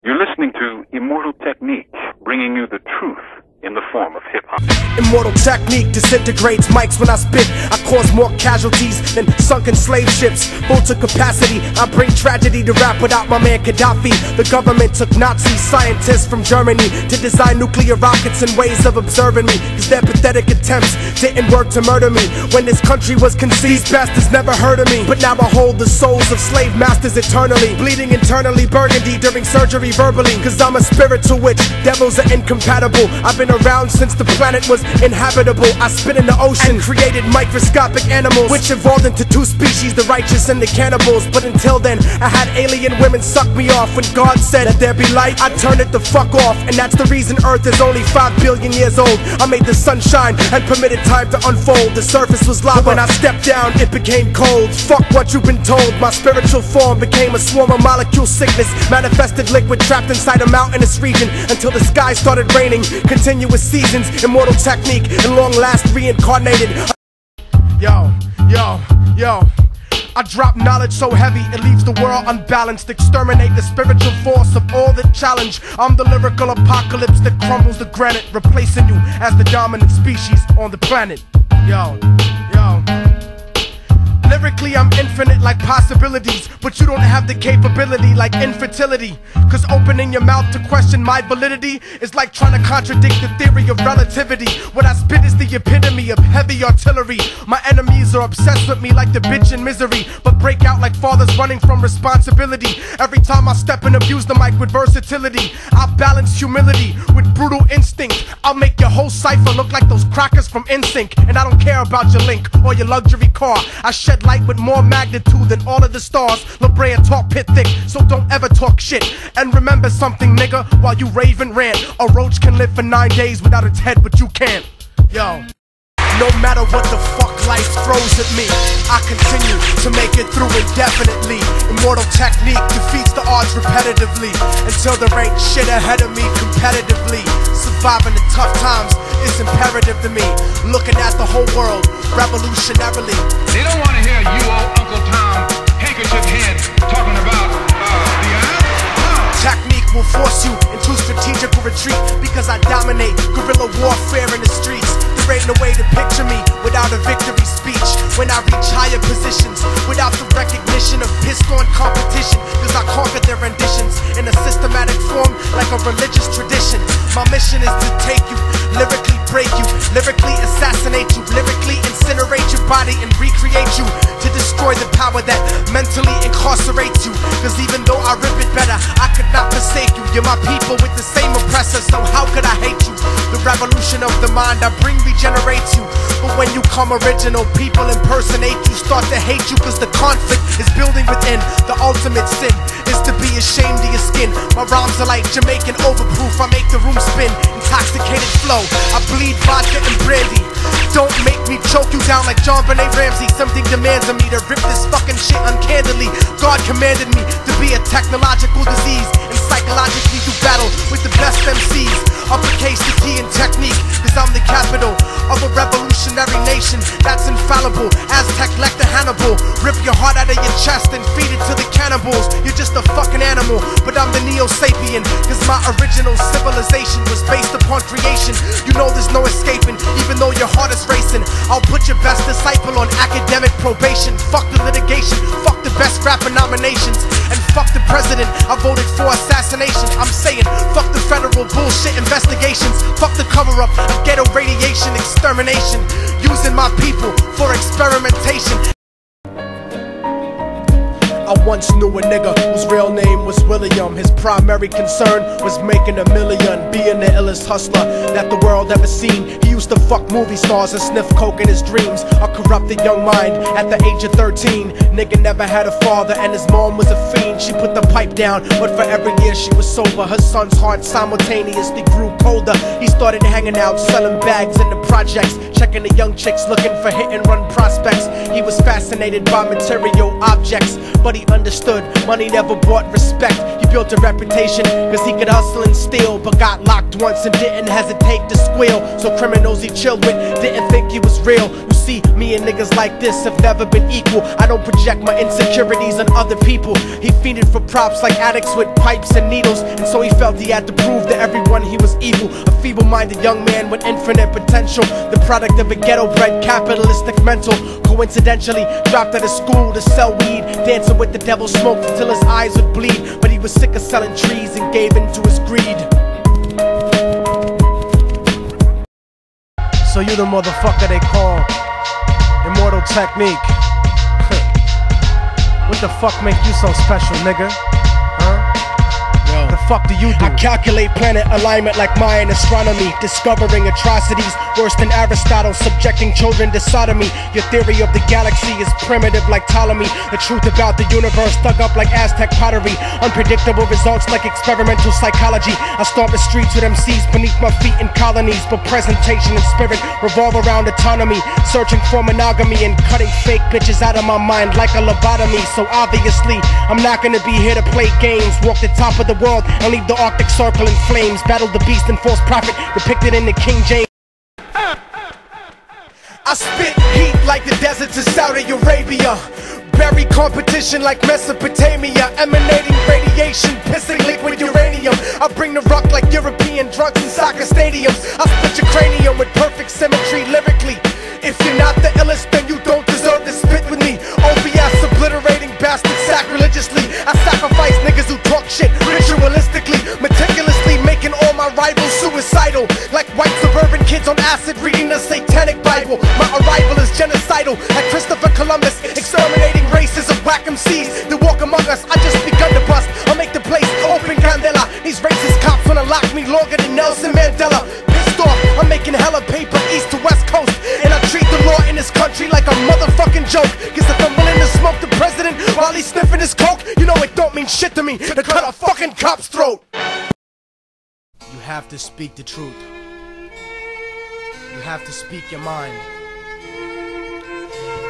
You're listening to Immortal Technique, bringing you the truth in the form of hip-hop. Immortal technique disintegrates mics when I spit. I cause more casualties than sunken slave ships. Full to capacity, I bring tragedy to rap without my man Gaddafi. The government took Nazi scientists from Germany to design nuclear rockets and ways of observing me, cause their pathetic attempts didn't work to murder me. When this country was conceived, these bastards never heard of me. But now I hold the souls of slave masters eternally, bleeding internally burgundy during surgery verbally, cause I'm a spiritual witch. Devils are incompatible. I've been around since the planet was inhabitable. I spit in the ocean and created microscopic animals, which evolved into two species, the righteous and the cannibals. But until then, I had alien women suck me off. When God said that there be light, I turned it the fuck off. And that's the reason Earth is only 5 billion years old. I made the sun shine and permitted time to unfold. The surface was lava. When I stepped down, it became cold. Fuck what you've been told. My spiritual form became a swarm of molecule sickness, manifested liquid trapped inside a mountainous region until the sky started raining. Continuous seasons, immortal technique, and long last reincarnated. Yo, I drop knowledge so heavy it leaves the world unbalanced. Exterminate the spiritual force of all that challenge. I'm the lyrical apocalypse that crumbles the granite, replacing you as the dominant species on the planet. Yo. Lyrically, I'm infinite like possibilities, but you don't have the capability like infertility. Cause opening your mouth to question my validity is like trying to contradict the theory of relativity. What I spit is the epitome of heavy artillery. My enemies are obsessed with me like the bitch in Misery, but break out like fathers running from responsibility. Every time I step and abuse the mic with versatility, I balance humility with brutal instinct. I'll make your whole cipher look like those crackers from NSYNC. And I don't care about your link or your luxury car. I shed light with more magnitude than all of the stars. La Brea talk pit thick, so don't ever talk shit. And remember something, nigga, while you rave and rant, a roach can live for 9 days without its head, but you can't. Yo. No matter what the fuck life throws at me, I continue to make it through indefinitely. Immortal technique defeats the odds repetitively until there ain't shit ahead of me competitively. Surviving the tough times is imperative to me. Looking at the whole world revolutionarily. They don't want to hear you old Uncle Tom handkerchief head talking about the Technique will force you into strategical retreat because I dominate guerrilla warfare in the streets. There ain't no way to picture me without a victory speech. When I reach higher positions without the recognition of pissed on competition, cause I conquered their renditions in a systematic form like a religious tradition. My mission is to take you, lyrically break you, lyrically assassinate you, lyrically incinerate your body and recreate you, to destroy the power that mentally incarcerates you. Cause even though I rip it better, I could not forsake you. You're my people with the same oppressor, so how could I hate you? The revolution of the mind I bring regenerates you. But when you come original, people impersonate you, start to hate you, cause the conflict is building within. The ultimate sin is to be ashamed of your skin. My rhymes are like Jamaican overproof, I make the room spin. Intoxicated flow, I bleed vodka and brandy. Don't make me choke you down like John Benet Ramsey. Something demands of me to rip this fucking shit uncandidly. God commanded me to be a technological disease and psychologically do battle with the best MCs. Uppercase the T in technique, cause I'm the capital of a revolutionary nation that's infallible. Aztec lector Hannibal, rip your heart out of your chest and feed it to the cannibals. You're just a fucking animal, but I'm the Neo-Sapien, cause my original civilization was based upon creation. You know there's no escaping, even though your heart is racing. I'll put your best disciple on academic probation. Fuck the litigation, fuck the best rapper nominations, and fuck the president I voted for assassination. I'm saying fuck the federal bullshit investigations, fuck the cover-up of ghetto radiation extermination, using my people for experimentation. I once knew a nigga whose real name was William. His primary concern was making $1 million, being the illest hustler that the world ever seen. He used to fuck movie stars and sniff coke in his dreams. A corrupted young mind at the age of 13. Nigga never had a father and his mom was a fiend. She put the pipe down, but for every year she was sober, her son's heart simultaneously grew colder. He started hanging out, selling bags in the projects, checking the young chicks looking for hit and run prospects. He was fascinated by material objects, but he understood money never brought respect. He built a reputation cause he could hustle and steal, but got locked once and didn't hesitate to squeal. So criminals he chilled with didn't think he was real. You see, me and niggas like this have never been equal. I don't project my insecurities on other people. He fiended for props like addicts with pipes and needles, and so he felt he had to prove to everyone he was evil. A feeble-minded young man with infinite potential, the product of a ghetto-bred capitalistic mental. Coincidentally dropped out of school to sell weed, dancing with the devil, smoked until his eyes would bleed. But he was sick of selling trees and gave in to his greed. So you the motherfucker they call Immortal Technique. What the fuck make you so special, nigga? The fuck do you do? I calculate planet alignment like Mayan astronomy, discovering atrocities worse than Aristotle, subjecting children to sodomy. Your theory of the galaxy is primitive like Ptolemy. The truth about the universe dug up like Aztec pottery. Unpredictable results like experimental psychology. I stomp the streets with MCs beneath my feet in colonies, but presentation and spirit revolve around autonomy. Searching for monogamy and cutting fake bitches out of my mind like a lobotomy. So obviously I'm not gonna be here to play games, walk the top of the world and leave the Arctic Circle in flames. Battle the beast and false prophet depicted in the King James. I spit heat like the deserts of Saudi Arabia. Bury competition like Mesopotamia, emanating radiation, pissing liquid uranium. I bring the rock like European drunks in soccer stadiums. I split your cranium with perfect symmetry lyrically. If you're not the illest, then you don't deserve to spit with me. OBS obliterating bastards sacrilegiously. I sacrifice niggas who talk shit ritualistically, meticulously making all my rivals suicidal. Like white suburban kids on acid reading the satanic Bible. My arrival is genocidal, like Christopher Columbus, exterminating races of whack MCs that walk among us. I just begun to bust, I'll make the place open candela. These racist cops wanna lock me longer than Nelson Mandela. Pissed off, I'm making hella paper east to west coast, and I treat the law in this country like a motherfucking joke. Cause if I'm willing to smoke the president while he's sniffing his coke, you know it don't mean shit to me to cut a fucking cop's throat. You have to speak the truth. You have to speak your mind.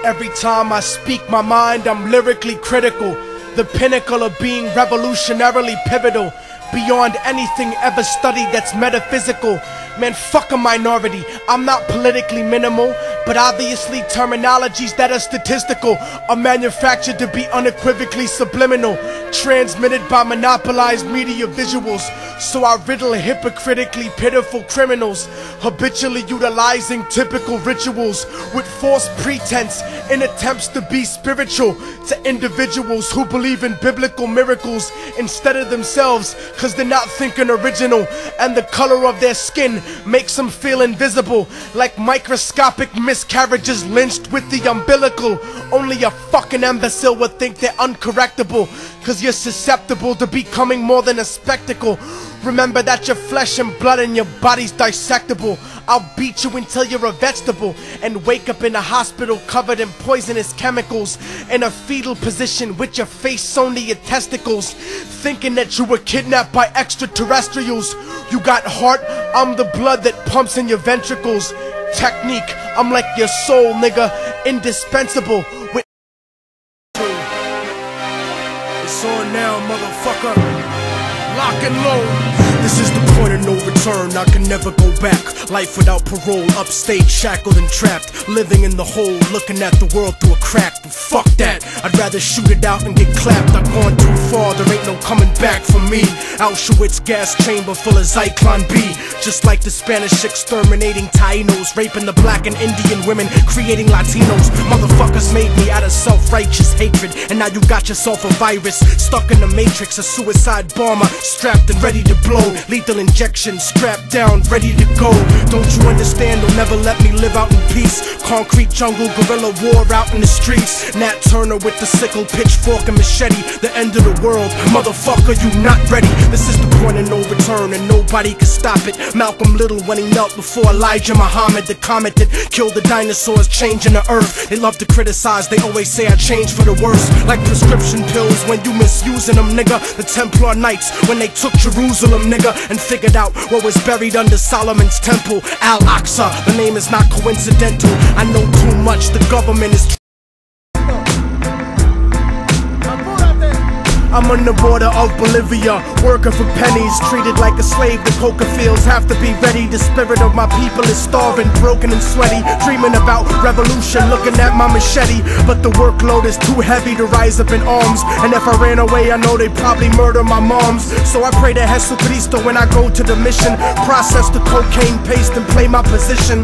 Every time I speak my mind, I'm lyrically critical, the pinnacle of being revolutionarily pivotal, beyond anything ever studied that's metaphysical. Man, fuck a minority. I'm not politically minimal, but obviously terminologies that are statistical are manufactured to be unequivocally subliminal, transmitted by monopolized media visuals. So I riddle hypocritically pitiful criminals, habitually utilizing typical rituals with false pretense in attempts to be spiritual to individuals who believe in biblical miracles instead of themselves, cause they're not thinking original, and the color of their skin makes them feel invisible, like microscopic miscarriages lynched with the umbilical. Only a fucking imbecile would think they're uncorrectable, cause you're susceptible to becoming more than a spectacle. Remember that you're flesh and blood and your body's dissectable. I'll beat you until you're a vegetable and wake up in a hospital covered in poisonous chemicals, in a fetal position with your face sewn to your testicles, thinking that you were kidnapped by extraterrestrials. You got heart, I'm the blood that pumps in your ventricles. Technique, I'm like your soul, nigga, indispensable. With it's on now, motherfucker. Lock and load. This is the point of no return, I can never go back. Life without parole, upstage, shackled and trapped, living in the hole, looking at the world through a crack. But fuck that, I'd rather shoot it out and get clapped. I've gone too far, there ain't no coming back for me. Auschwitz gas chamber full of Zyklon B, just like the Spanish exterminating Tainos, raping the black and Indian women, creating Latinos. Motherfuckers made me out of self-righteous hatred, and now you got yourself a virus, stuck in the matrix, a suicide bomber, strapped and ready to blow. Lethal injection, strapped down, ready to go. Don't you understand? They'll never let me live out in peace. Concrete jungle, guerrilla war out in the streets. Nat Turner with the sickle, pitchfork and machete. The end of the world, motherfucker, you not ready. This is the point of no return and nobody can stop it. Malcolm Little when he knelt before Elijah Muhammad, the comet that killed the dinosaurs, changing the earth. They love to criticize, they always say I changed for the worse. Like prescription pills when you misusing them, nigga. The Templar Knights when they took Jerusalem, nigga, and figured out what was buried under Solomon's temple, Al-Aqsa. The name is not coincidental. I know too much, the government is I'm on the border of Bolivia, working for pennies, treated like a slave. The coca fields have to be ready. The spirit of my people is starving, broken and sweaty, dreaming about revolution, looking at my machete. But the workload is too heavy to rise up in arms, and if I ran away, I know they'd probably murder my moms. So I pray to Jesucristo when I go to the mission, process the cocaine paste and play my position.